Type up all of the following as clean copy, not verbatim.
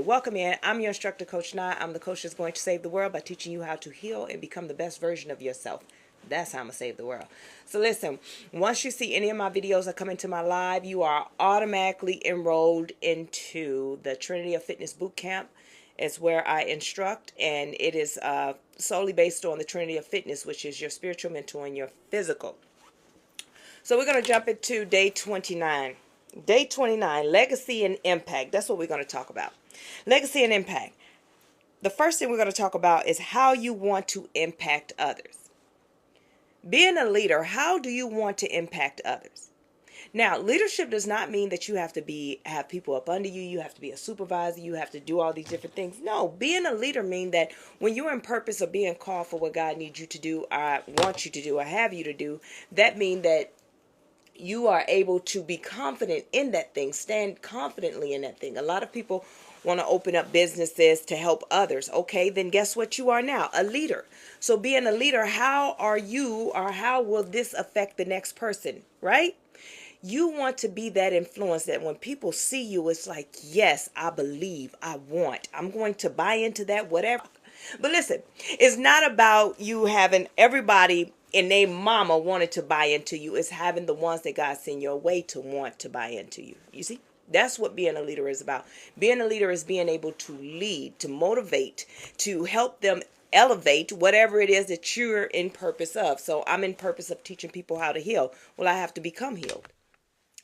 Welcome in. I'm your instructor, Coach Nye. I'm the coach that's going to save the world by teaching you how to heal and become the best version of yourself. That's how I'm going to save the world. So listen, once you see any of my videos that come into my live, you are automatically enrolled into the Trinity of Fitness Bootcamp. It's where I instruct, and it is solely based on the Trinity of Fitness, which is your spiritual, mental, and your physical. So we're going to jump into day 29. Day 29, legacy and impact. That's what we're going to talk about. Legacy and impact. The first thing we're going to talk about is how you want to impact others. Being a leader, how do you want to impact others? Now, leadership does not mean that you have to have people up under you. You have to be a supervisor. You have to do all these different things. No, being a leader means that when you're in purpose of being called for what God needs you to do, or wants you to do, or have you to do, that means that you are able to be confident in that thing, stand confidently in that thing. A lot of people want to open up businesses to help others. Okay, then guess what you are now? A leader. So being a leader, how are you, or how will this affect the next person, right? You want to be that influence that when people see you, it's like, yes, I believe, I'm going to buy into that, whatever. But listen, it's not about you having everybody and they mama wanted to buy into you. It's having the ones that God sent your way to want to buy into you. You see? That's what being a leader is about. Being a leader is being able to lead, to motivate, to help them elevate whatever it is that you're in purpose of. So I'm in purpose of teaching people how to heal. Well, I have to become healed.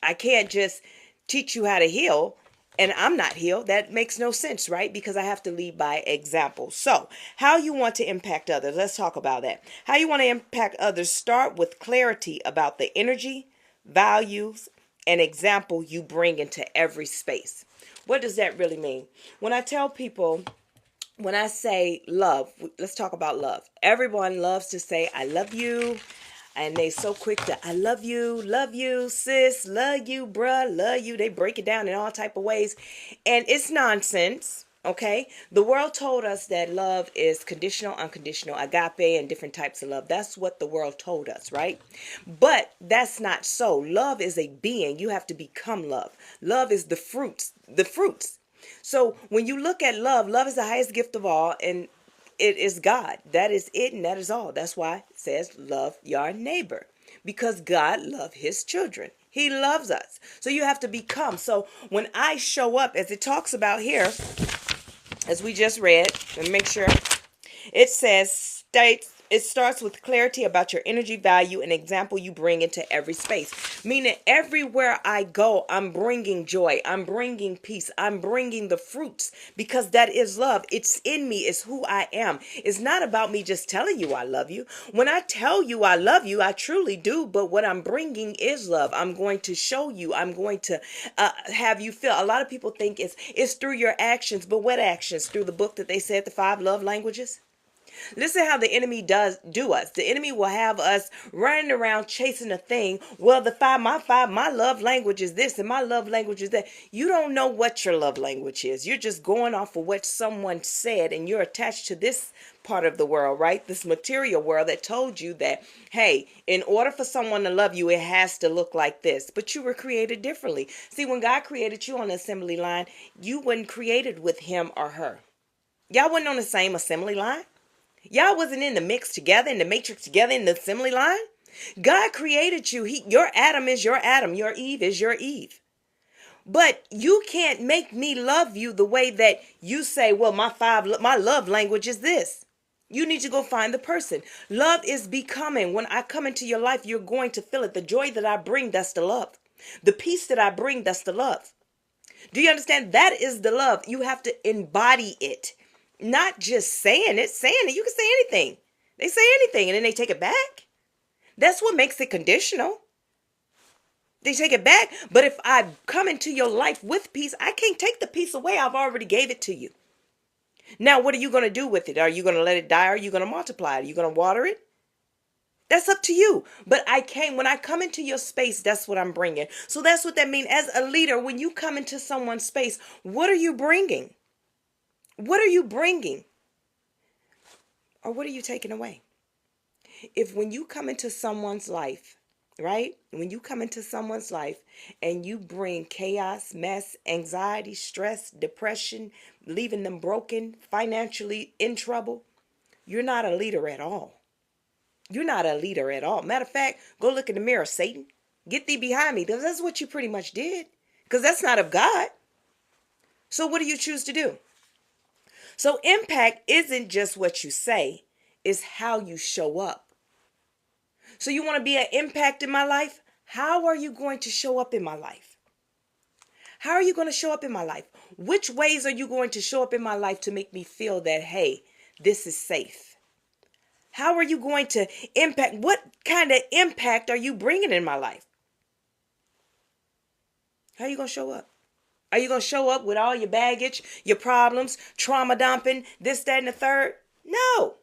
I can't just teach you how to heal and I'm not healed. That makes no sense, right? Because I have to lead by example. So how you want to impact others. Let's talk about that. How you want to impact others. Start with clarity about the energy, values, and example you bring into every space. What does that really mean? When I tell people, when I say love, let's talk about love. Everyone loves to say, I love you. And they so quick to, I love you, sis, love you, bruh, love you. They break it down in all type of ways. And it's nonsense, okay? The world told us that love is conditional, unconditional, agape, and different types of love. That's what the world told us, right? But that's not so. Love is a being. You have to become love. Love is the fruits, So when you look at love, love is the highest gift of all, and it is God. That is it, and that is all. That's why it says love your neighbor, because God loves his children. He loves us. So you have to become. So when I show up, as it talks about here, as we just read, and make sure it it starts with clarity about your energy, value, and example you bring into every space. Meaning everywhere I go, I'm bringing joy. I'm bringing peace. I'm bringing the fruits, because that is love. It's in me. It's who I am. It's not about me just telling you I love you. When I tell you I love you, I truly do. But what I'm bringing is love. I'm going to show you. I'm going to have you feel. A lot of people think it's through your actions. But what actions? Through the book that they said, the 5 love languages? Listen how the enemy does do us. The enemy will have us running around chasing a thing. Well, my love language is this and my love language is that. You don't know what your love language is. You're just going off of what someone said, and you're attached to this part of the world, right? This material world that told you that, hey, in order for someone to love you, it has to look like this. But you were created differently. See, when God created you on the assembly line, you weren't created with him or her. Y'all wasn't on the same assembly line. Y'all wasn't in the mix together, in the matrix together, in the assembly line. God created you. Your Adam is your Adam. Your Eve is your Eve. But you can't make me love you the way that you say, well, my love language is this. You need to go find the person. Love is becoming. When I come into your life, you're going to feel it. The joy that I bring, that's the love. The peace that I bring, that's the love. Do you understand? That is the love. You have to embody it. Not just saying it. You can say anything. They say anything and then they take it back. That's what makes it conditional. They take it back. But if I come into your life with peace, I can't take the peace away. I've already gave it to you. Now, what are you going to do with it? Are you going to let it die? Or are you going to multiply it? Are you going to water it? That's up to you. But when I come into your space, that's what I'm bringing. So that's what that means. As a leader, when you come into someone's space, what are you bringing? What are you bringing? Or what are you taking away? If when you come into someone's life, right? When you come into someone's life and you bring chaos, mess, anxiety, stress, depression, leaving them broken, financially in trouble, you're not a leader at all. You're not a leader at all. Matter of fact, go look in the mirror, Satan. Get thee behind me. That's what you pretty much did. Because that's not of God. So what do you choose to do? So impact isn't just what you say, it's how you show up. So you want to be an impact in my life? How are you going to show up in my life? How are you going to show up in my life? Which ways are you going to show up in my life to make me feel that, hey, this is safe? How are you going to impact? What kind of impact are you bringing in my life? How are you going to show up? Are you going to show up with all your baggage, your problems, trauma dumping, this, that, and the third? No.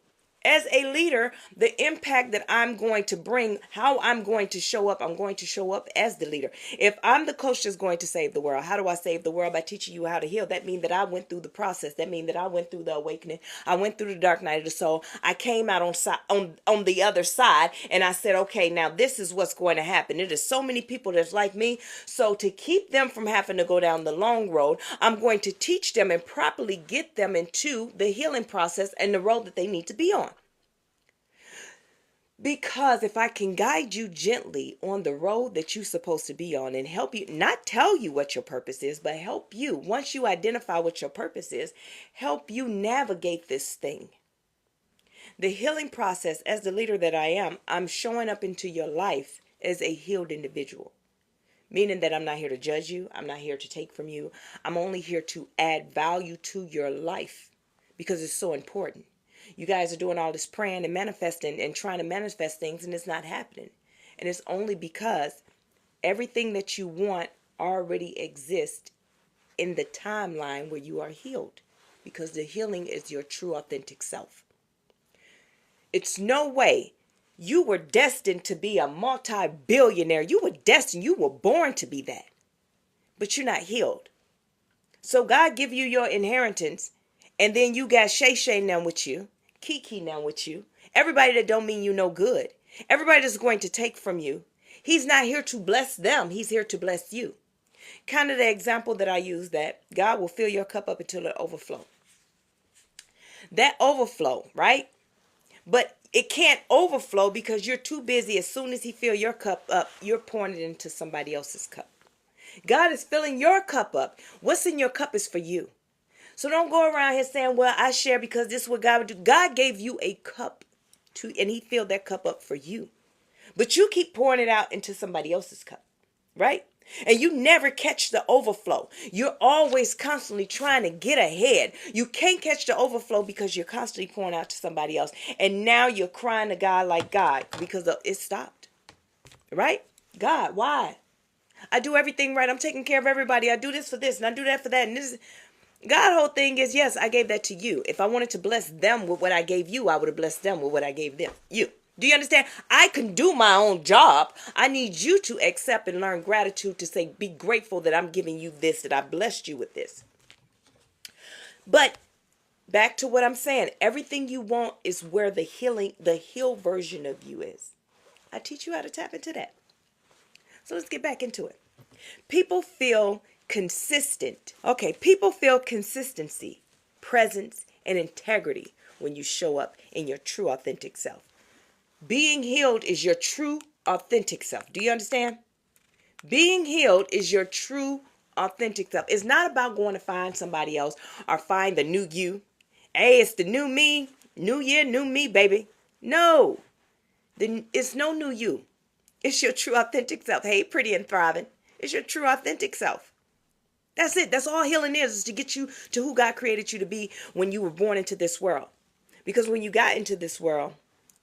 As a leader, the impact that I'm going to bring, how I'm going to show up, I'm going to show up as the leader. If I'm the coach that's going to save the world, how do I save the world? By teaching you how to heal. That means that I went through the process. That means that I went through the awakening. I went through the dark night of the soul. I came out on the other side, and I said, okay, now this is what's going to happen. It is so many people that's like me. So to keep them from having to go down the long road, I'm going to teach them and properly get them into the healing process and the road that they need to be on. Because if I can guide you gently on the road that you're supposed to be on and help you, not tell you what your purpose is, but help you, once you identify what your purpose is, help you navigate this thing. The healing process, as the leader that I am, I'm showing up into your life as a healed individual. Meaning that I'm not here to judge you. I'm not here to take from you. I'm only here to add value to your life because it's so important. You guys are doing all this praying and manifesting and trying to manifest things, and it's not happening. And it's only because everything that you want already exists in the timeline where you are healed. Because the healing is your true, authentic self. It's no way you were destined to be a multi-billionaire. You were destined. You were born to be that. But you're not healed. So God give you your inheritance, and then you got Shay Shay now with you. Kiki now with you. Everybody that don't mean you no good. Everybody that's going to take from you. He's not here to bless them. He's here to bless you. Kind of the example that I use, that God will fill your cup up until it overflows. That overflow, right? But it can't overflow because you're too busy. As soon as he fill your cup up, you're pouring it into somebody else's cup. God is filling your cup up. What's in your cup is for you. So don't go around here saying, well, I share because this is what God would do. God gave you a cup and he filled that cup up for you. But you keep pouring it out into somebody else's cup, right? And you never catch the overflow. You're always constantly trying to get ahead. You can't catch the overflow because you're constantly pouring out to somebody else. And now you're crying to God like, God, because it stopped, right? God, why? I do everything right. I'm taking care of everybody. I do this for this and I do that for that. And this is... God's whole thing is, yes, I gave that to you. If I wanted to bless them with what I gave you, I would have blessed them with what I gave them. You. Do you understand? I can do my own job. I need you to accept and learn gratitude to say, be grateful that I'm giving you this, that I blessed you with this. But back to what I'm saying, everything you want is where the healed version of you is. I teach you how to tap into that. So let's get back into it. People feel consistent. Okay, people feel consistency, presence, and integrity when you show up in your true, authentic self. Being healed is your true, authentic self. Do you understand? Being healed is your true, authentic self. It's not about going to find somebody else or find the new you. Hey, it's the new me. New year, new me, baby. No, it's no new you. It's your true, authentic self. Hey, pretty and thriving. It's your true, authentic self. That's it. That's all healing is to get you to who God created you to be when you were born into this world. Because when you got into this world,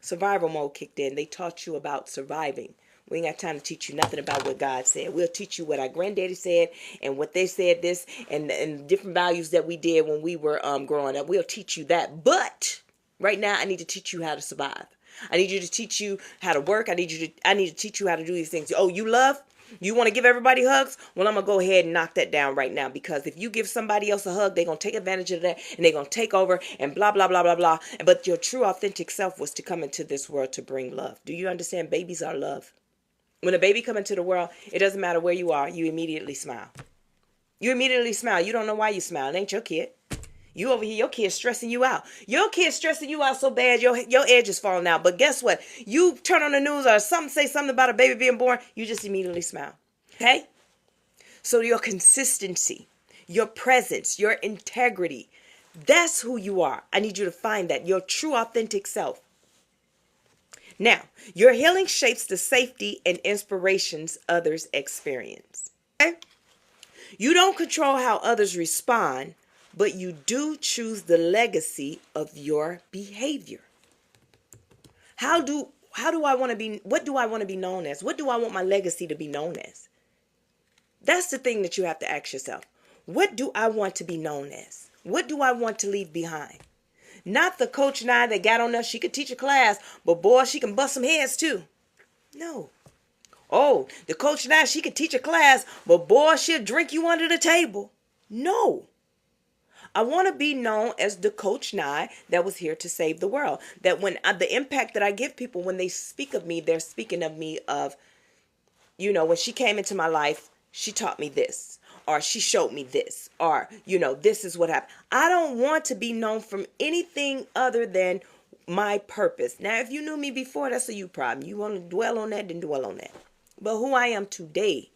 survival mode kicked in. They taught you about surviving. We ain't got time to teach you nothing about what God said. We'll teach you what our granddaddy said and what they said this and different values that we did when we were growing up. We'll teach you that. But right now, I need to teach you how to survive. I need you to teach you how to work. I need to teach you how to do these things. Oh, you love? You want to give everybody hugs? Well, I'm going to go ahead and knock that down right now, because if you give somebody else a hug, they're going to take advantage of that and they're going to take over and blah, blah, blah, blah, blah. But your true authentic self was to come into this world to bring love. Do you understand? Babies are love. When a baby comes into the world, it doesn't matter where you are, you immediately smile. You immediately smile. You don't know why you smile. It ain't your kid. You over here, your kid's stressing you out. Your kid's stressing you out so bad, your edge is falling out. But guess what? You turn on the news or something, say something about a baby being born, you just immediately smile. Okay? So your consistency, your presence, your integrity, that's who you are. I need you to find that, your true authentic self. Now, your healing shapes the safety and inspirations others experience. Okay? You don't control how others respond, but you do choose the legacy of your behavior. How do I want to be, what do I want to be known as? What do I want my legacy to be known as? That's the thing that you have to ask yourself. What do I want to be known as? What do I want to leave behind? Not the Coach Nye that got on us. She could teach a class, but boy, she can bust some heads too. No. Oh, the Coach Nye, she could teach a class, but boy, she'll drink you under the table. No. I want to be known as the Coach Nye that was here to save the world. That when the impact that I give people when they speak of me, they're speaking of me of, when she came into my life, she taught me this, or she showed me this, or, this is what happened. I don't want to be known from anything other than my purpose. Now, if you knew me before, that's a you problem. You want to dwell on that, then dwell on that. But who I am today,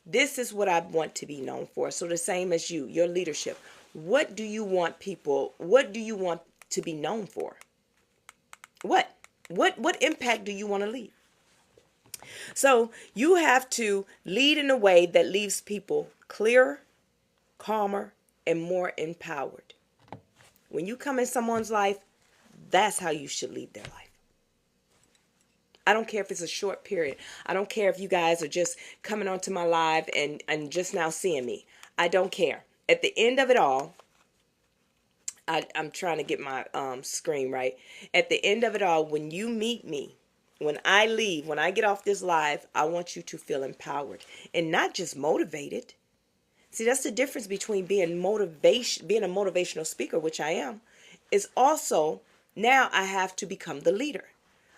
this is what I want to be known for. So the same as you, your leadership. What do you want to be known for? What impact do you want to leave? So you have to lead in a way that leaves people clearer, calmer, and more empowered. When you come in someone's life, that's how you should lead their life. I don't care if it's a short period. I don't care if you guys are just coming onto my live and just now seeing me. I don't care. At the end of it all, I'm trying to get my screen right. At the end of it all, when you meet me, when I leave, when I get off this live, I want you to feel empowered and not just motivated. See, that's the difference between being a motivational speaker, which I am, is also now I have to become the leader.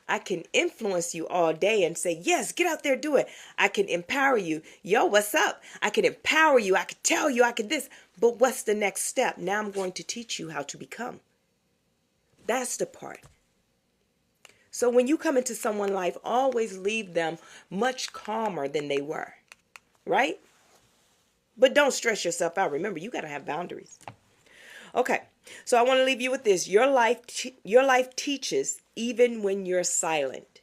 I can influence you all day and say, yes, get out there, do it. I can empower you. Yo, what's up? I can empower you. I can tell you, I can this. But what's the next step? Now I'm going to teach you how to become. That's the part. So when you come into someone's life, always leave them much calmer than they were. Right? But don't stress yourself out. Remember, you got to have boundaries. Okay. So I want to leave you with this. Your life teaches even when you're silent.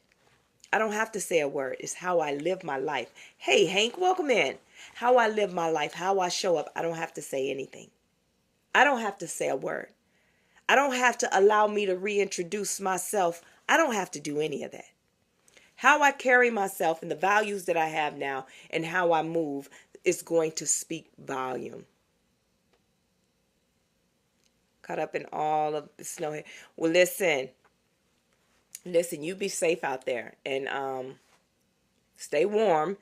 I don't have to say a word. It's how I live my life. Hey, Hank, welcome in. How I live my life, how I show up. I don't have to say anything. I don't have to say a word. I don't have to allow me to reintroduce myself. I don't have to do any of that. How I carry myself and the values that I have now and how I move is going to speak volume. Caught up in all of the snow here. Well, listen, you be safe out there and stay warm.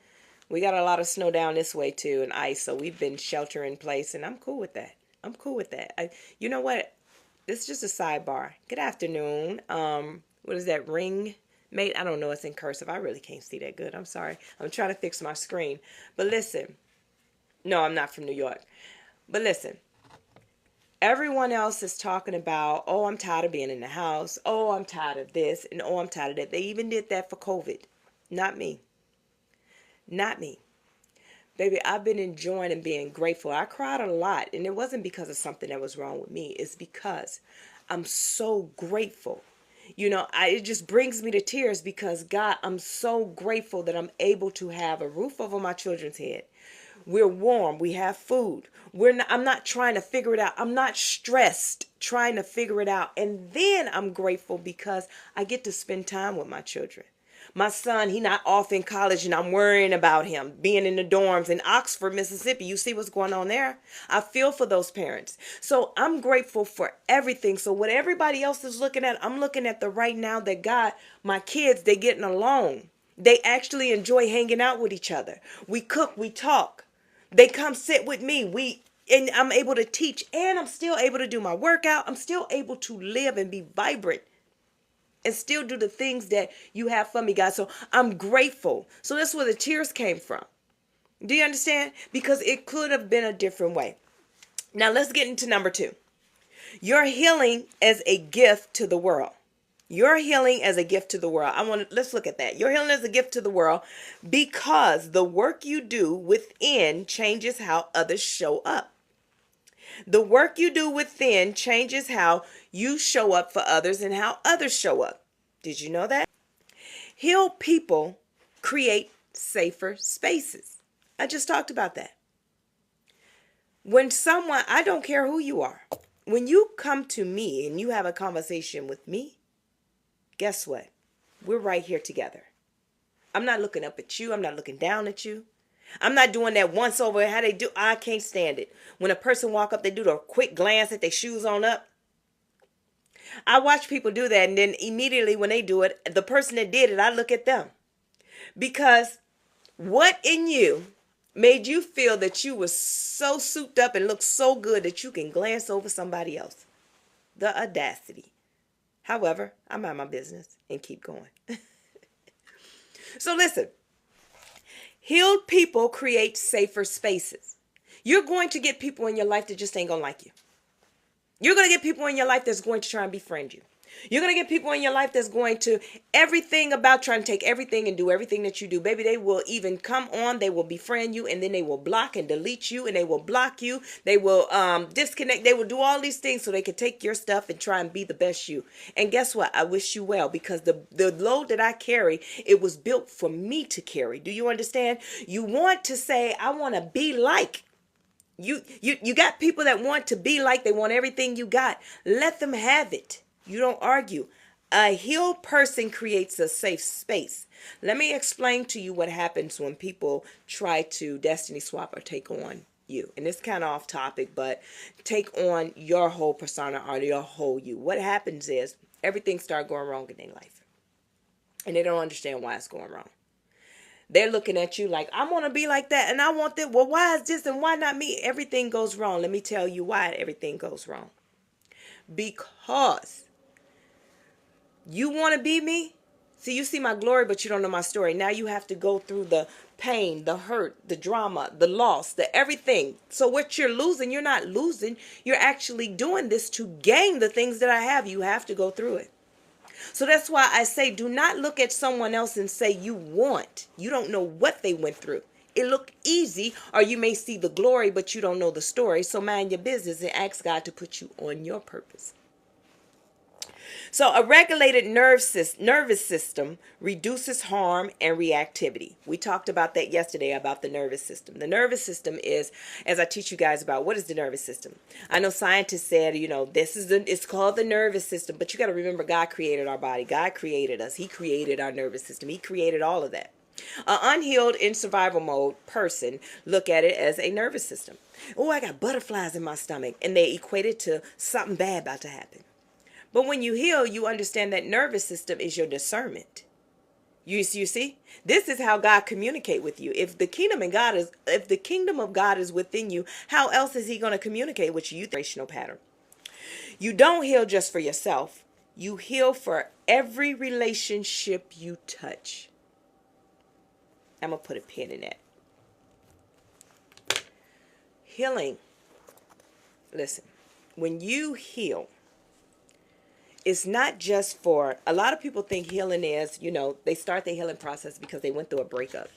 We got a lot of snow down this way too and ice, so we've been shelter in place, and I'm cool with that. You know what? This is just a sidebar. Good afternoon. What is that, ring mate? I don't know. It's in cursive. I really can't see that good. I'm sorry. I'm trying to fix my screen. But listen. No, I'm not from New York. But listen. Everyone else is talking about, oh, I'm tired of being in the house. Oh, I'm tired of this. And oh, I'm tired of that. They even did that for COVID. Not me. Not me. Baby, I've been enjoying and being grateful. I cried a lot. And it wasn't because of something that was wrong with me. It's because I'm so grateful. It just brings me to tears because, God, I'm so grateful that I'm able to have a roof over my children's head. We're warm. We have food. I'm not trying to figure it out. I'm not stressed trying to figure it out. And then I'm grateful because I get to spend time with my children. My son, he not off in college and I'm worrying about him being in the dorms in Oxford, Mississippi. You see what's going on there? I feel for those parents. So I'm grateful for everything. So what everybody else is looking at, I'm looking at the right now that God, my kids, they getting along. They actually enjoy hanging out with each other. We cook, we talk. They come sit with me. And I'm able to teach, and I'm still able to do my workout. I'm still able to live and be vibrant. and still do the things that you have for me, God. So I'm grateful. So that's where the tears came from. Do you understand? Because it could have been a different way. Now let's get into number 2. Your healing as a gift to the world. Your healing as a gift to the world. Let's look at that. Your healing as a gift to the world because the work you do within changes how others show up. The work you do within changes how you show up for others and how others show up. Did you know that? Healed people create safer spaces. I just talked about that. When someone, I don't care who you are, when you come to me and you have a conversation with me, guess what? We're right here together. I'm not looking up at you. I'm not looking down at you. I'm not doing that once over. How they do, I can't stand it. When a person walk up, they do the quick glance at their shoes on up. I watch people do that, and then immediately when they do it, the person that did it, I look at them. Because what in you made you feel that you were so souped up and looked so good that you can glance over somebody else? The audacity. However, I mind my business and keep going. So listen, healed people create safer spaces. You're going to get people in your life that just ain't gonna like you. You're going to get people in your life that's going to try and befriend you. You're going to get people in your life that's going to everything about trying to take everything and do everything that you do. Baby, they will even come on, they will befriend you, and then they will block and delete you, and they will block you. They will disconnect. They will do all these things so they can take your stuff and try and be the best you. And guess what? I wish you well, because the load that I carry, it was built for me to carry. Do you understand? You want to say, I want to be like. You got people that want to be like, they want everything you got. Let them have it. You don't argue. A healed person creates a safe space. Let me explain to you what happens when people try to destiny swap or take on you. And it's kind of off topic, but take on your whole persona or your whole you. What happens is everything starts going wrong in their life. And they don't understand why it's going wrong. They're looking at you like, I want to be like that and I want that. Well, why is this and why not me? Everything goes wrong. Let me tell you why everything goes wrong. Because you want to be me. See, you see my glory, but you don't know my story. Now you have to go through the pain, the hurt, the drama, the loss, the everything. So what you're losing, you're not losing. You're actually doing this to gain the things that I have. You have to go through it. So that's why I say, do not look at someone else and say you want. You don't know what they went through. It looked easy, or you may see the glory, but you don't know the story. So mind your business and ask God to put you on your purpose. So a regulated nervous system reduces harm and reactivity. We talked about that yesterday, about the nervous system. The nervous system is, as I teach you guys about, what is the nervous system? I know scientists said, it's called the nervous system, but you got to remember God created our body. God created us. He created our nervous system. He created all of that. An unhealed, in survival mode person look at it as a nervous system. Oh, I got butterflies in my stomach, and they equate it to something bad about to happen. But when you heal, you understand that nervous system is your discernment. You see, this is how God communicate with you. If the kingdom of God is within you, how else is He going to communicate with you? Generational pattern. You don't heal just for yourself. You heal for every relationship you touch. I'm gonna put a pin in that. Healing. Listen, when you heal, it's not just for, a lot of people think healing is, they start their healing process because they went through a breakup.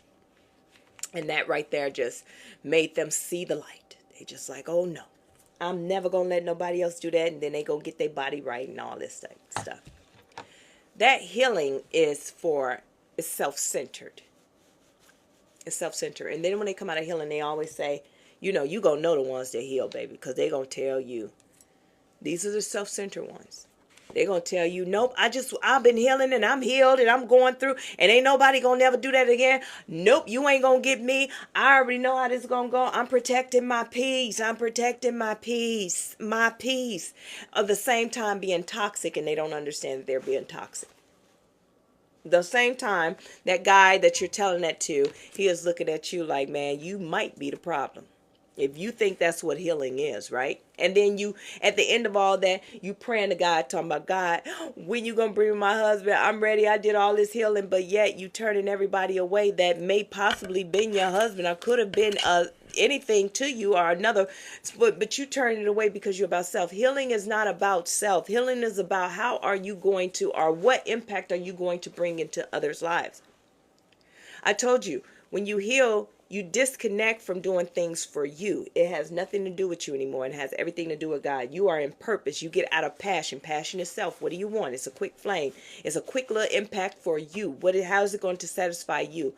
And that right there just made them see the light. They just like, oh no, I'm never going to let nobody else do that. And then they go get their body right and all this stuff. That healing is self-centered. It's self-centered. And then when they come out of healing, they always say, you going to know the ones that heal, baby, because they're going to tell you. These are the self-centered ones. They're going to tell you, nope, I've been healing and I'm healed and I'm going through and ain't nobody going to never do that again. Nope, you ain't going to get me. I already know how this is going to go. I'm protecting my peace. I'm protecting my peace. My peace. At the same time being toxic, and they don't understand that they're being toxic. The same time, that guy that you're telling that to, he is looking at you like, man, you might be the problem. If you think that's what healing is, right? And then you, at the end of all that, you praying to God, talking about, God, when you gonna bring my husband? I'm ready. I did all this healing, but yet you turning everybody away that may possibly been your husband or could have been anything to you or another, but you turn it away because you're about self. Healing is not about self. Healing is about how are you going to, or what impact are you going to bring into others' lives. I told you, when you heal, you disconnect from doing things for you. It has nothing to do with you anymore. It has everything to do with God. You are in purpose. You get out of passion. Passion itself. What do you want? It's a quick flame. It's a quick little impact for you. How is it going to satisfy you?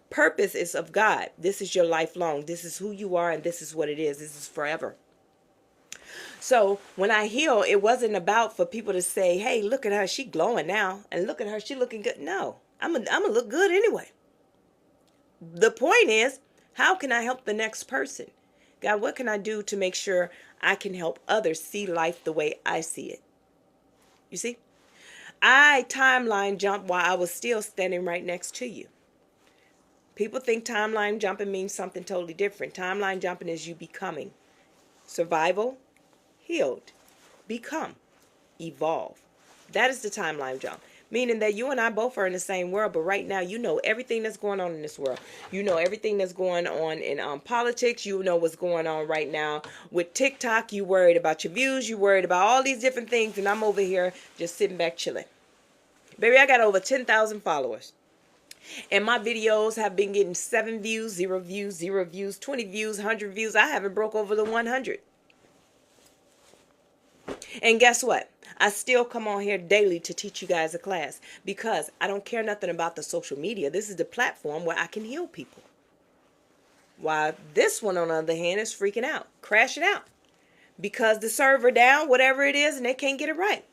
Purpose is of God. This is your lifelong. This is who you are, and this is what it is. This is forever. So when I heal, it wasn't about for people to say, hey, look at her. She glowing now. And look at her. She looking good. No, I'm gonna look good anyway. The point is, how can I help the next person? God, what can I do to make sure I can help others see life the way I see it? You see? I timeline jumped while I was still standing right next to you. People think timeline jumping means something totally different. Timeline jumping is you becoming. Survival, healed, become, evolve. That is the timeline jump. Meaning that you and I both are in the same world, but right now you know everything that's going on in this world. You know everything that's going on in politics. You know what's going on right now with TikTok. You worried about your views. You worried about all these different things. And I'm over here just sitting back chilling. Baby, I got over 10,000 followers. And my videos have been getting 7 views, 0 views, 0 views, 20 views, 100 views. I haven't broke over the 100. And guess what? I still come on here daily to teach you guys a class because I don't care nothing about the social media. This is the platform where I can heal people. While this one, on the other hand, is freaking out, crashing out because the server down, whatever it is, and they can't get it right.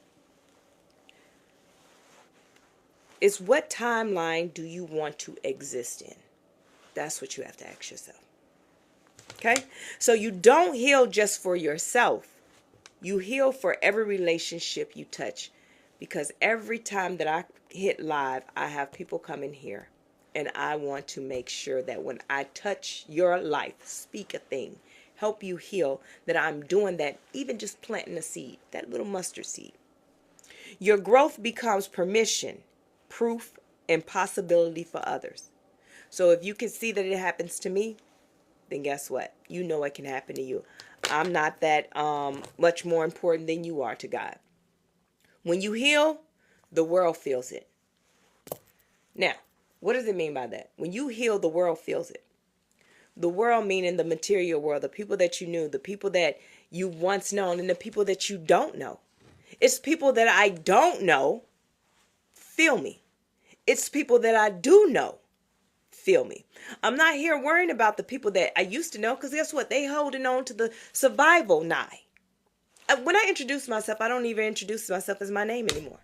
It's what timeline do you want to exist in? That's what you have to ask yourself. Okay? So you don't heal just for yourself. You heal for every relationship you touch, because every time that I hit live, I have people come in here, and I want to make sure that when I touch your life, speak a thing, help you heal, that I'm doing that, even just planting a seed, that little mustard seed. Your growth becomes permission, proof, and possibility for others. So if you can see that it happens to me, then guess what? You know it can happen to you. I'm not that much more important than you are to God. When you heal, the world feels it. Now, what does it mean by that? When you heal, the world feels it. The world meaning the material world, the people that you knew, the people that you once known, and the people that you don't know. It's people that I don't know feel me. It's people that I do know feel me. I'm not here worrying about the people that I used to know, because guess what? They holding on to the survival nigh. When I introduce myself, I don't even introduce myself as my name anymore.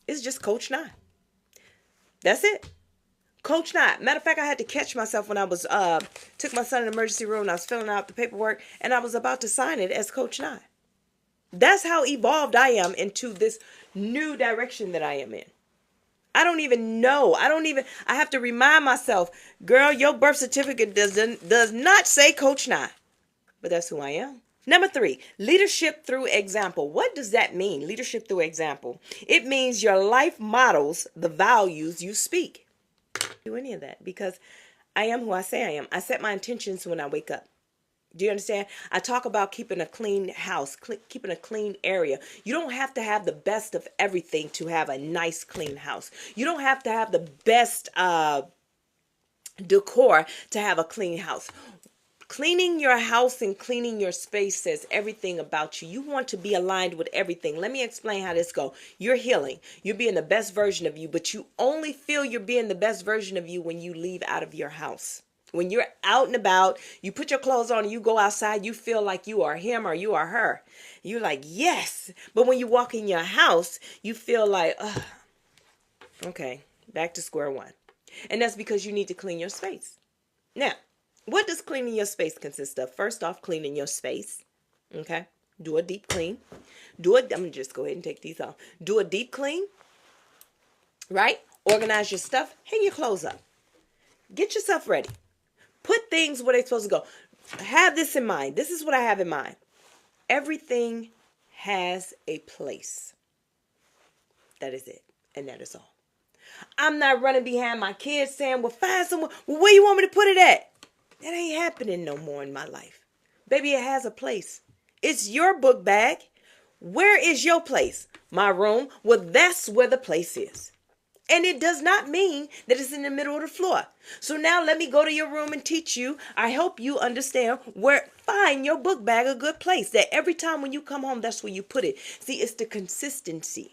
It's just Coach Nye. That's it. Coach Nye. Matter of fact, I had to catch myself when I was took my son in the emergency room and I was filling out the paperwork and I was about to sign it as Coach Nye. That's how evolved I am into this new direction that I am in. I don't even know. I have to remind myself, girl, your birth certificate does not say Coach Nye. But that's who I am. Number 3, leadership through example. What does that mean? Leadership through example. It means your life models the values you speak. I don't do any of that because I am who I say I am. I set my intentions when I wake up. Do you understand? I talk about keeping a clean house, keeping a clean area. You don't have to have the best of everything to have a nice, clean house. You don't have to have the best decor to have a clean house. Cleaning your house and cleaning your space says everything about you. You want to be aligned with everything. Let me explain how this goes. You're healing. You're being the best version of you, but you only feel you're being the best version of you when you leave out of your house. When you're out and about, you put your clothes on and you go outside, you feel like you are him or you are her. You're like, yes. But when you walk in your house, you feel like, okay, back to square one. And that's because you need to clean your space. Now, what does cleaning your space consist of? First off, cleaning your space. Okay. Do a deep clean. I'm going to just go ahead and take these off. Do a deep clean. Right? Organize your stuff. Hang your clothes up. Get yourself ready. Put things where they're supposed to go. Have this in mind. This is what I have in mind. Everything has a place. That is it. And that is all. I'm not running behind my kids saying, well, find someone. Well, where you want me to put it at? That ain't happening no more in my life. Baby, it has a place. It's your book bag. Where is your place? My room? Well, that's where the place is. And it does not mean that it's in the middle of the floor. So now let me go to your room and teach you. I hope you understand where, find your book bag a good place. That every time when you come home, that's where you put it. See, it's the consistency.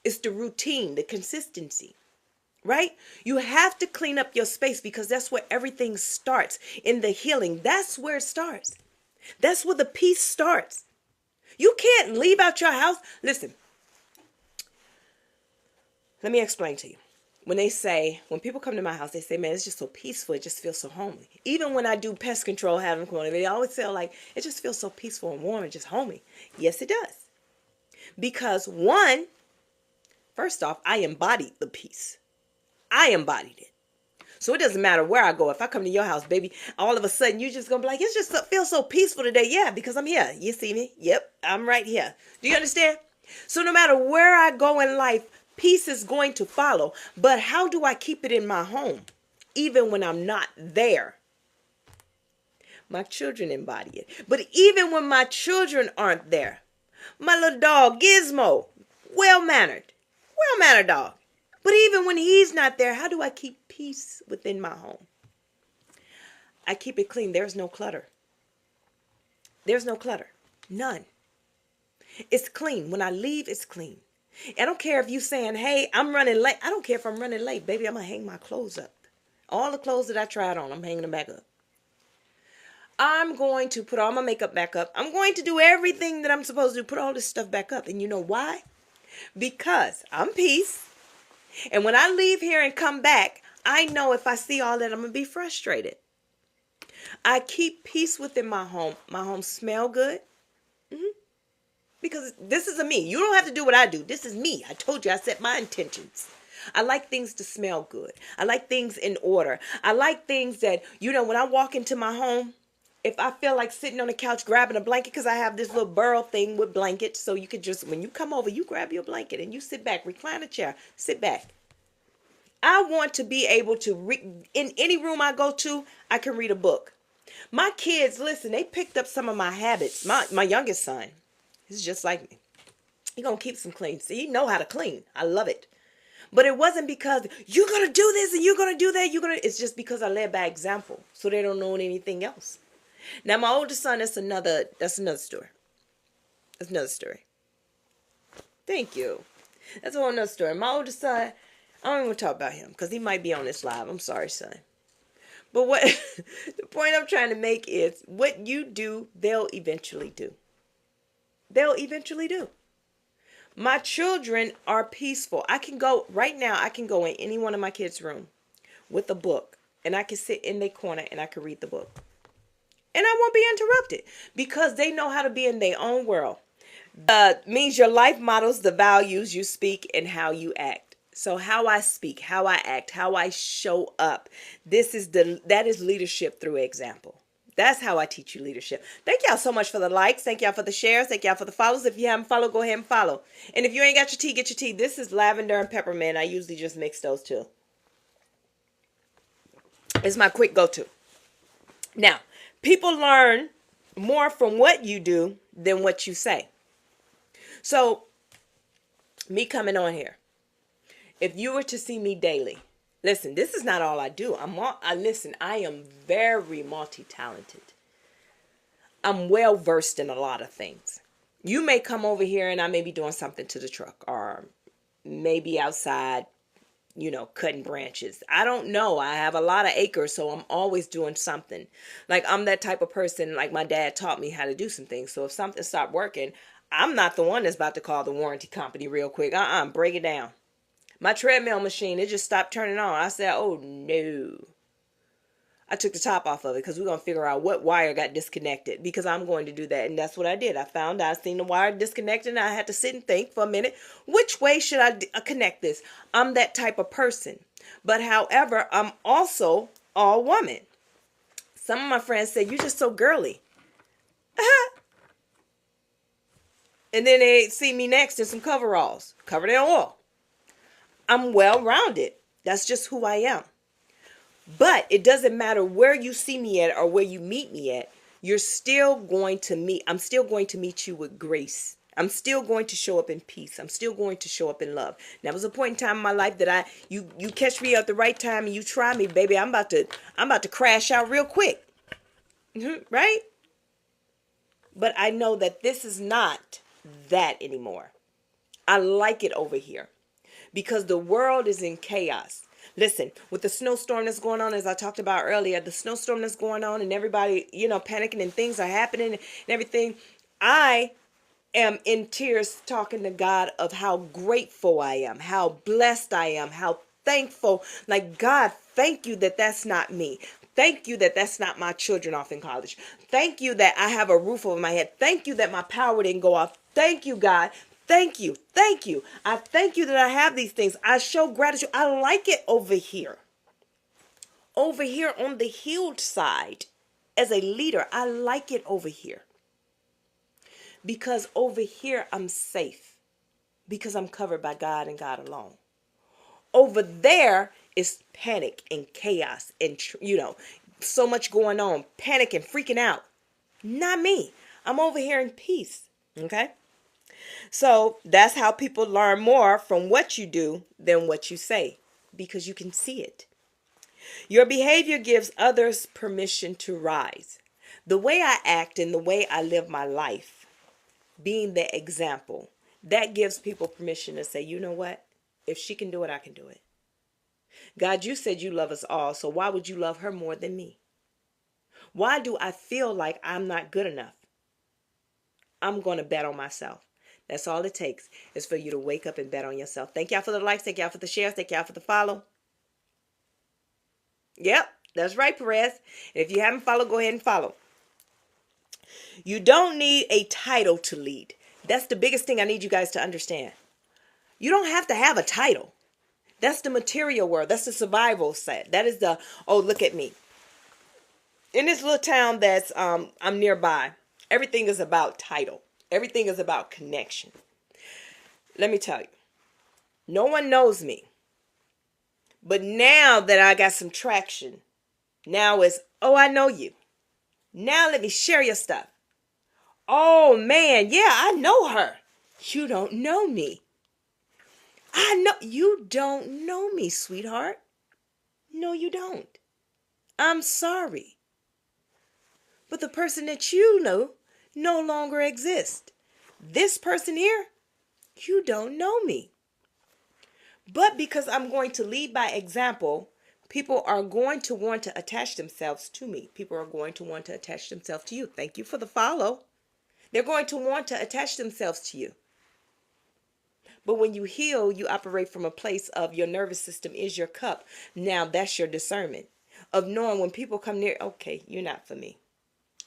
It's the routine, the consistency. Right? You have to clean up your space because that's where everything starts. In the healing, that's where it starts. That's where the peace starts. You can't leave out your house. Listen, let me explain to you. When people come to my house, they say, man, it's just so peaceful. It just feels so homey. Even when I do pest control, have them come on, they always feel like it just feels so peaceful and warm and just homey. Yes, it does. Because one, first off, I embodied the peace. I embodied it. So it doesn't matter where I go. If I come to your house, baby, all of a sudden you're just going to be like, it just feels so peaceful today. Yeah, because I'm here. You see me? Yep, I'm right here. Do you understand? So no matter where I go in life, peace is going to follow. But how do I keep it in my home? Even when I'm not there. My children embody it. But even when my children aren't there, my little dog, Gizmo, well-mannered dog. But even when he's not there, how do I keep peace within my home? I keep it clean. There's no clutter. There's no clutter. None. It's clean. When I leave, it's clean. I don't care if you saying, hey, I'm running late. I don't care if I'm running late. Baby, I'm going to hang my clothes up. All the clothes that I tried on, I'm hanging them back up. I'm going to put all my makeup back up. I'm going to do everything that I'm supposed to do. Put all this stuff back up. And you know why? Because I'm peace. And when I leave here and come back, I know if I see all that, I'm going to be frustrated. I keep peace within my home. My home smell good. Because this is a me. You don't have to do what I do. This is me. I told you I set my intentions. I like things to smell good. I like things in order. I like things that, when I walk into my home, if I feel like sitting on the couch grabbing a blanket, because I have this little burrow thing with blankets, so you could just, when you come over, you grab your blanket and you sit back, recline a chair, sit back. I want to be able to in any room I go to, I can read a book. My kids, listen, they picked up some of my habits. My youngest son, he's just like me. He gonna keep some clean. See, he know how to clean. I love it. But it wasn't because you're gonna do this and you're gonna do that. It's just because I led by example, so they don't know anything else. Now my oldest son, that's another story. That's another story. Thank you. That's a whole nother story. My oldest son, I don't even want to talk about him because he might be on this live. I'm sorry, son. But what the point I'm trying to make is what you do, they'll eventually do. They'll eventually do. My children are peaceful. I can go in any one of my kids' room with a book and I can sit in their corner and I can read the book. And I won't be interrupted because they know how to be in their own world. Means your life models the values you speak and how you act. So how I speak, how I act, how I show up. That is leadership through example. That's how I teach you leadership. Thank y'all so much for the likes. Thank y'all for the shares. Thank y'all for the follows. If you haven't followed, go ahead and follow. And if you ain't got your tea, get your tea. This is lavender and peppermint. I usually just mix those two. It's my quick go-to. Now, people learn more from what you do than what you say. So, me coming on here, if you were to see me daily, listen, this is not all I do. I am very multi-talented. I'm well versed in a lot of things. You may come over here and I may be doing something to the truck or maybe outside, cutting branches. I don't know. I have a lot of acres, so I'm always doing something. Like I'm that type of person, like my dad taught me how to do some things. So if something stopped working, I'm not the one that's about to call the warranty company real quick. Break it down. My treadmill machine, it just stopped turning on. I said, oh no. I took the top off of it because we're going to figure out what wire got disconnected because I'm going to do that. And that's what I did. I seen the wire disconnected and I had to sit and think for a minute. Which way should I connect this? I'm that type of person. But however, I'm also all woman. Some of my friends say, you're just so girly. And then they see me next in some coveralls, covered in oil. I'm well-rounded. That's just who I am. But it doesn't matter where you see me at or where you meet me at. I'm still going to meet you with grace. I'm still going to show up in peace. I'm still going to show up in love. There was a point in time in my life that you catch me at the right time and you try me, baby. I'm about to crash out real quick. Right? But I know that this is not that anymore. I like it over here because the world is in chaos. Listen, with the snowstorm that's going on, as I talked about earlier, the snowstorm that's going on and everybody, panicking and things are happening and everything. I am in tears talking to God of how grateful I am, how blessed I am, how thankful. Like, God, thank you that that's not me. Thank you that that's not my children off in college. Thank you that I have a roof over my head. Thank you that my power didn't go off. Thank you, God. Thank you. Thank you. I thank you that I have these things. I show gratitude. I like it over here. Over here on the healed side, as a leader, I like it over here. Because over here, I'm safe. Because I'm covered by God and God alone. Over there is panic and chaos and, so much going on. Panic and freaking out. Not me. I'm over here in peace. Okay? So that's how people learn more from what you do than what you say. Because you can see it. Your behavior gives others permission to rise. The way I act and the way I live my life, being the example, that gives people permission to say, you know what? If she can do it, I can do it. God, you said you love us all, so why would you love her more than me? Why do I feel like I'm not good enough? I'm going to bet on myself. That's all it takes is for you to wake up and bet on yourself. Thank y'all for the likes. Thank y'all for the shares. Thank y'all for the follow. Yep, that's right, Perez. And if you haven't followed, go ahead and follow. You don't need a title to lead. That's the biggest thing I need you guys to understand. You don't have to have a title. That's the material world. That's the survival set. That is the, oh, look at me. In this little town that's I'm nearby, everything is about title. Everything is about connection. Let me tell you, no one knows me. But now that I got some traction, now it's, oh, I know you. Now let me share your stuff. Oh, man, yeah, I know her. You don't know me. I know. You don't know me, sweetheart. No, you don't. I'm sorry. But the person that you know no longer exists. This person here, you don't know me. But because I'm going to lead by example, people are going to want to attach themselves to me. People are going to want to attach themselves to you. Thank you for the follow. They're going to want to attach themselves to you. But when you heal, you operate from a place of your nervous system is your cup. Now that's your discernment of knowing when people come near, okay, you're not for me.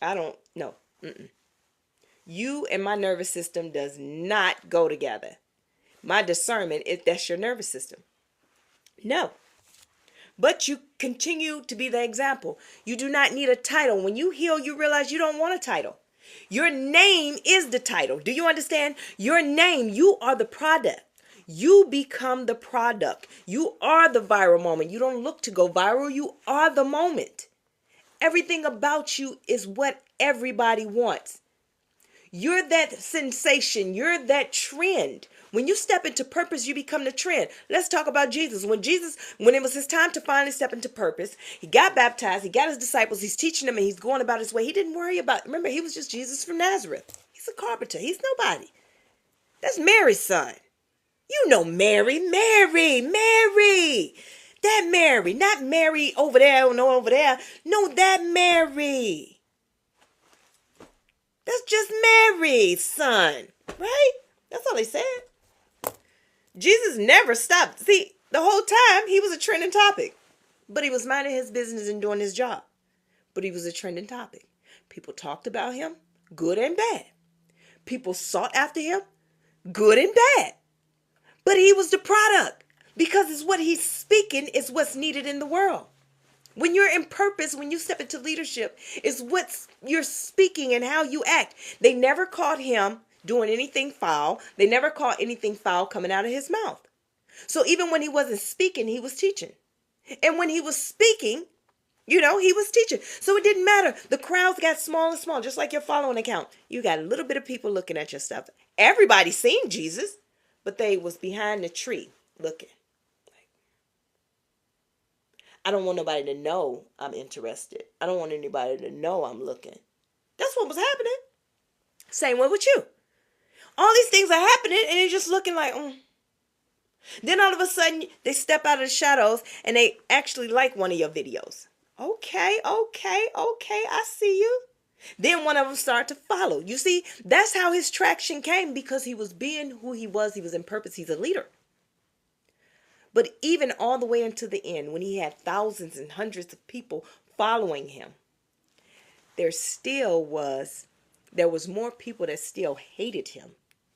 I don't know. You and my nervous system does not go together. My discernment, that's your nervous system. No. But you continue to be the example. You do not need a title. When you heal, you realize you don't want a title. Your name is the title. Do you understand? Your name, you are the product. You become the product. You are the viral moment. You don't look to go viral. You are the moment. Everything about you is what everybody wants. You're that sensation. You're that trend. When you step into purpose, you become the trend. Let's talk about Jesus. When it was his time to finally step into purpose, he got baptized, he got his disciples, he's teaching them, and he's going about his way. He didn't worry about, remember, he was just Jesus from Nazareth. He's a carpenter. He's nobody. That's Mary's son. You know Mary. That Mary, not Mary over there, no over there. No, that Mary. That's just Mary's son, right? That's all they said. Jesus never stopped. See, the whole time he was a trending topic. But he was minding his business and doing his job. But he was a trending topic. People talked about him, good and bad. People sought after him, good and bad. But he was the product. Because it's what he's speaking is what's needed in the world. When you're in purpose, when you step into leadership, is what you're speaking and how you act. They never caught him doing anything foul. They never caught anything foul coming out of his mouth. So even when he wasn't speaking, he was teaching. And when he was speaking, he was teaching. So it didn't matter. The crowds got small and small, just like your following account. You got a little bit of people looking at your stuff. Everybody seen Jesus, but they was behind the tree looking. I don't want nobody to know I'm interested. I don't want anybody to know I'm looking. That's what was happening. Same way with you. All these things are happening and you're just looking like, Then all of a sudden they step out of the shadows and they actually like one of your videos. Okay, I see you. Then one of them start to follow. You see, that's how his traction came, because he was being who he was. He was in purpose. He's a leader. But even all the way until the end, when he had thousands and hundreds of people following him, there was more people that still hated him,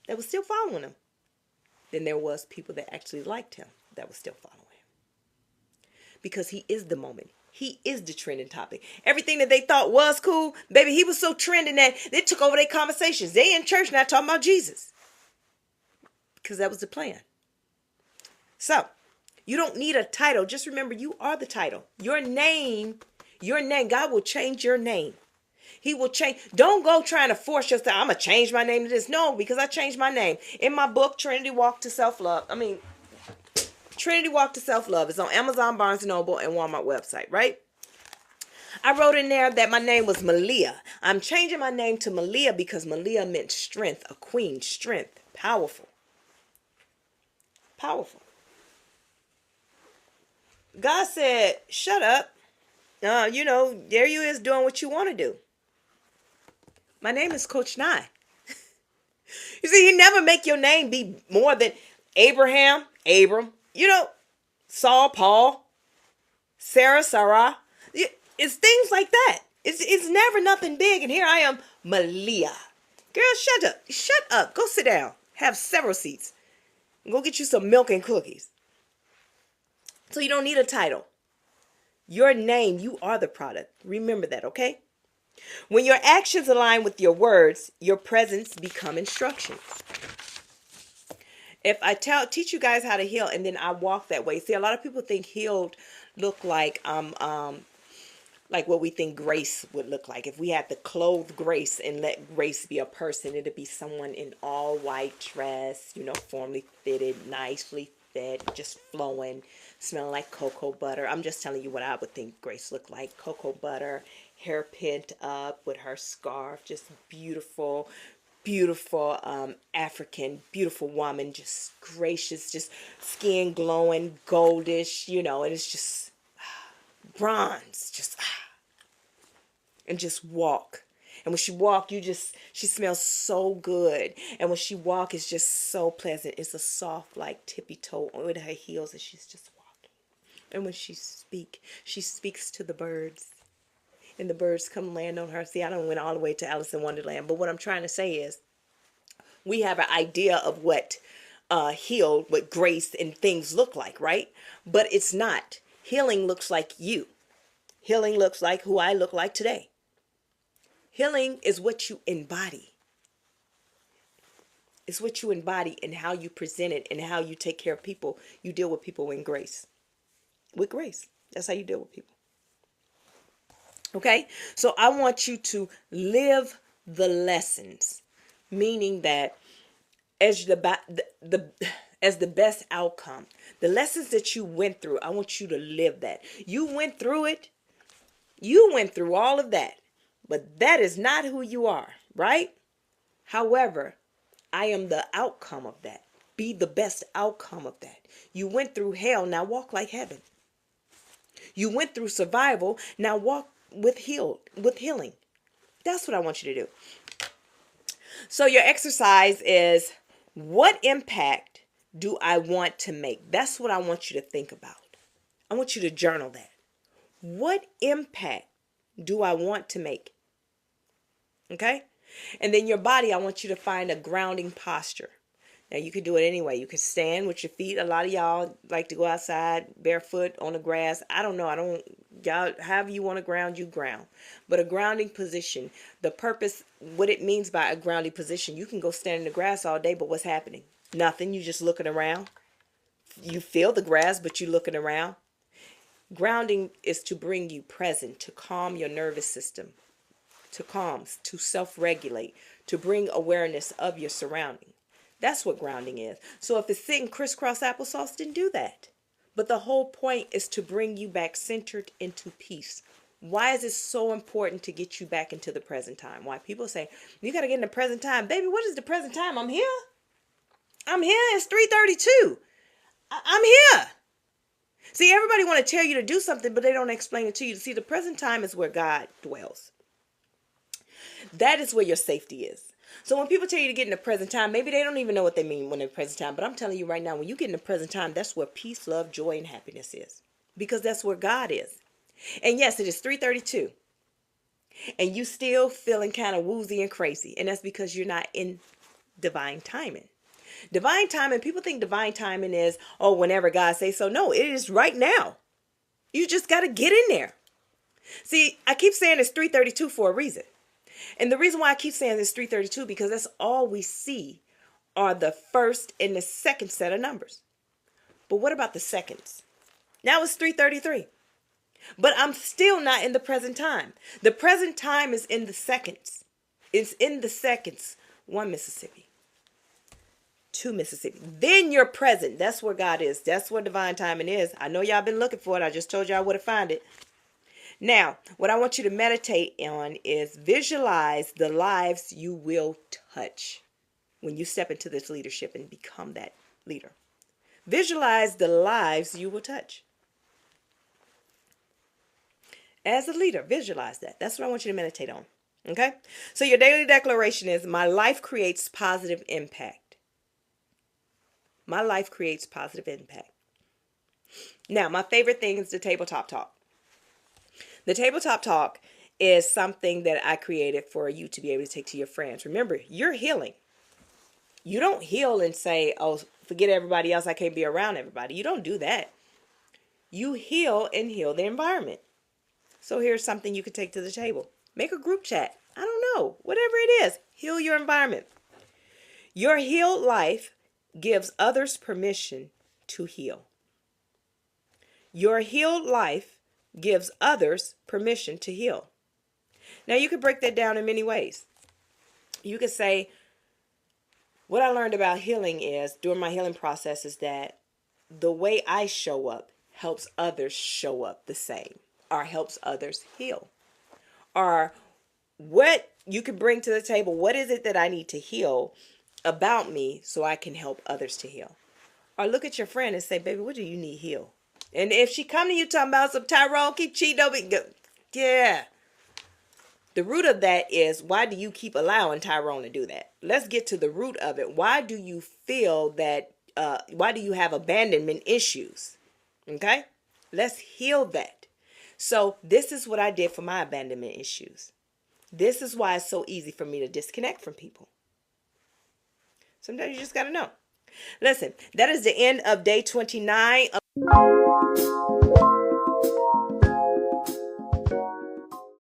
that was still following him, than there was people that actually liked him, that was still following him. Because he is the moment. He is the trending topic. Everything that they thought was cool, baby, he was so trending that they took over their conversations. They in church now talking about Jesus. Because that was the plan. So, you don't need a title. Just remember, you are the title. Your name, God will change your name. He will change. Don't go trying to force yourself. I'm going to change my name to this. No, because I changed my name. In my book, Trinity Walk to Self-Love. Trinity Walk to Self-Love is on Amazon, Barnes & Noble, and Walmart website, right? I wrote in there that my name was Malia. I'm changing my name to Malia because Malia meant strength, a queen, strength, powerful. Powerful. God said, shut up. There you is doing what you want to do. My name is Coach Nye. You see, he never make your name be more than Abraham, Abram, Saul, Paul, Sarah, Sarah. It's things like that. It's never nothing big. And here I am, Malia. Girl, shut up. Shut up. Go sit down. Have several seats. Go get you some milk and cookies. So you don't need a title. Your name, you are the product. Remember that, okay? When your actions align with your words, your presence become instructions. If I teach you guys how to heal and then I walk that way. See, a lot of people think healed look like what we think grace would look like. If we had to clothe grace and let grace be a person, it'd be someone in all white dress, formally fitted, nicely fit, just flowing, smelling like cocoa butter. I'm just telling you what I would think grace looked like. Cocoa butter, hair pinned up with her scarf, just beautiful African, beautiful woman, just gracious, just skin glowing, goldish, and it's just bronze, and just walk. And when she walk, she smells so good. And when she walk, it's just so pleasant. It's a soft, like tippy toe with her heels, and she's just walking. And when she speaks to the birds. And the birds come land on her. See, I don't went all the way to Alice in Wonderland. But what I'm trying to say is, we have an idea of what healed, what grace and things look like, right? But it's not. Healing looks like you. Healing looks like who I look like today. Healing is what you embody. It's what you embody and how you present it and how you take care of people. You deal with people in grace. With grace. That's how you deal with people. Okay? So I want you to live the lessons, meaning that as the best outcome, the lessons that you went through, I want you to live that. You went through it. You went through all of that. But that is not who you are, right? However, I am the outcome of that. Be the best outcome of that. You went through hell, now walk like heaven. You went through survival, now walk with healing. That's what I want you to do. So your exercise is, what impact do I want to make? That's what I want you to think about. I want you to journal that. What impact do I want to make? Okay? And then your body, I want you to find a grounding posture. Now you can do it anyway. You can stand with your feet. A lot of y'all like to go outside barefoot on the grass. I don't know. Y'all, however you want to ground, you ground. But a grounding position, the purpose, what it means by a grounding position, you can go stand in the grass all day, but what's happening? Nothing. You just looking around. You feel the grass, but you looking around. Grounding is to bring you present, to calm your nervous system, to calm, to self-regulate, to bring awareness of your surrounding. That's what grounding is. So if it's sitting crisscross applesauce, then do that. But the whole point is to bring you back centered into peace. Why is it so important to get you back into the present time? Why people say, you got to get in the present time. Baby, what is the present time? I'm here. I'm here. It's 3:32. I'm here. See, everybody want to tell you to do something, but they don't explain it to you. See, the present time is where God dwells. That is where your safety is. So when people tell you to get in the present time, maybe they don't even know what they mean when they're present time. But I'm telling you right now, when you get in the present time, that's where peace, love, joy, and happiness is. Because that's where God is. And yes, it is 3:32. And you still feeling kind of woozy and crazy. And that's because you're not in divine timing. Divine timing, people think divine timing is, oh, whenever God says so. No, it is right now. You just got to get in there. See, I keep saying it's 3:32 for a reason. And the reason why I keep saying it's 3:32 because that's all we see are the first and the second set of numbers. But what about the seconds? Now it's 3:33. But I'm still not in the present time. The present time is in the seconds. It's in the seconds. 1 Mississippi. 2 Mississippi. Then you're present. That's where God is. That's where divine timing is. I know y'all been looking for it. I just told y'all where to find it. Now, what I want you to meditate on is visualize the lives you will touch when you step into this leadership and become that leader. Visualize the lives you will touch. As a leader, visualize that. That's what I want you to meditate on. Okay? So your daily declaration is, my life creates positive impact. My life creates positive impact. Now, my favorite thing is the tabletop talk. The tabletop talk is something that I created for you to be able to take to your friends. Remember, you're healing. You don't heal and say, oh, forget everybody else. I can't be around everybody. You don't do that. You heal and heal the environment. So here's something you could take to the table. Make a group chat. I don't know. Whatever it is. Heal your environment. Your healed life gives others permission to heal. Your healed life gives others permission to heal. Now you could break that down in many ways. You could say, what I learned about healing is, during my healing process, is that the way I show up helps others show up the same, or helps others heal. Or what you can bring to the table, what is it that I need to heal about me so I can help others to heal? Or look at your friend and say, baby, what do you need heal? And if she come to you talking about some Tyrone, keep cheating on me, yeah. The root of that is, why do you keep allowing Tyrone to do that? Let's get to the root of it. Why do you feel that, why do you have abandonment issues? Okay? Let's heal that. So this is what I did for my abandonment issues. This is why it's so easy for me to disconnect from people. Sometimes you just got to know. Listen, that is the end of day 29.